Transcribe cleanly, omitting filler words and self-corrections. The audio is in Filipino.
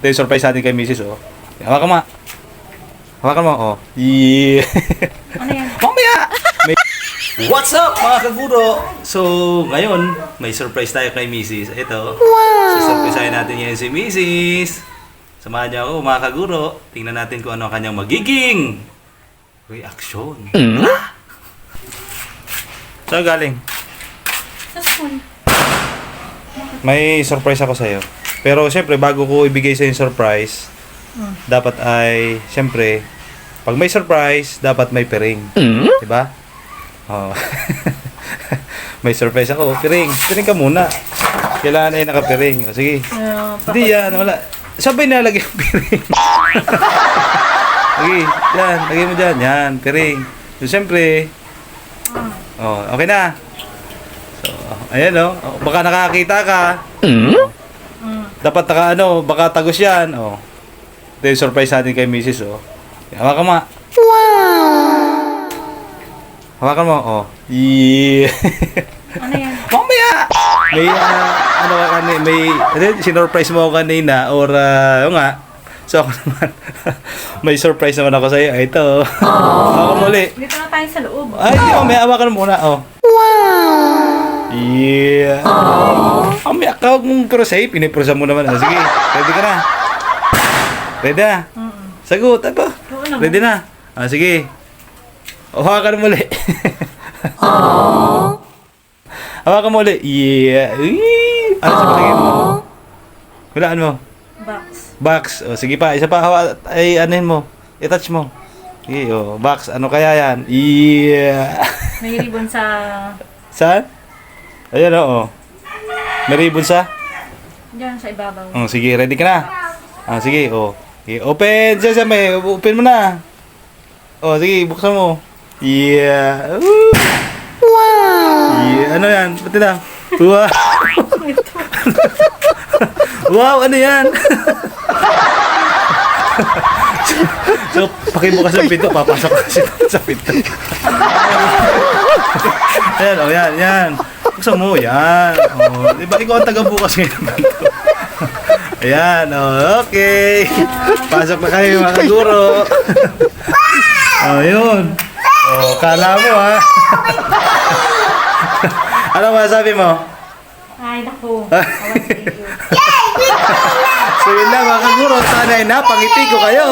Ito yung surprise natin kay Mrs. Oh. Hawakan mo. Hawakan mo. Oh. Yeah. Ano yan? Mamaya! What's up mga kaguro? So, ngayon, may surprise tayo kay Mrs. Ito. Wow! Surprisein natin ngayon si Mrs. Samahan niyo ako mga kaguro. Tingnan natin kung ano ang kanyang magiging reaction. Saan galing? Sa school. May surprise ako sa'yo. Pero siyempre, bago ko ibigay sa'yo yung surprise, dapat ay, siyempre, pag may surprise, dapat may piring. Diba? Oh. May surprise ako. Piring. Piring ka muna. Kailangan ay nakapiring. O, sige. Hindi yan. Wala. Sabay nalagay yung piring. Sige. Yan. Lagay mo dyan. Yan. Piring. So, siyempre. Oh, okay na. So, ayan o. Oh. Baka nakakita ka. Dapat baka tagos yan. Oh. Ito yung surprise natin kay Mrs. Oh. Hawakan mo. Hawakan mo. Oh. Yeah. Ano yan? Mamaya! May, sinurprise mo ako kanina or, nga. So, ako naman, may surprise naman ako sa'yo. Ito. Hawakan mo ulit. Dito na tayo sa loob. Ay, mamaya, hawakan mo muna. Oh. Wow! Yeah. Mamaya, kawag mong pero safe. Piniprosa mo naman. Sige, ready ka na. Ready na? Sagot, ano? Ready na? Sige. Hawakan mo ulit. Hawakan mo ulit. Yeah. Ano sa palagay mo? Hulaan mo. Box. Box. O, sige pa. Isa pa. Ay, anuhin mo. I-touch mo. Okay, box. Ano kaya yan? Yeah. May ribbon sa... Saan? Ayan, oo. May ribbon sa? Diyan, sa ibabaw. Sige, ready ka na? Sige, Okay, open. Siya, may. Open mo na. Sige, buksan mo. Yeah. Wow! Yeah. Ano yan? Pati na. Wow! Wow, ano yan? So, pakibukas ng pinto, papasok kasi sa pinto. Ayan, yan. Buksan mo, yan. Diba, ikaw ang taga-bukas ngayon ng pinto. Ayan, okay. Pasok na kayo mga kaguro. Yun. Kala mo ha. Ano masasabi mo? Ay, naku. So yun lang mga kaguro, sana ay napangiti ko kayo.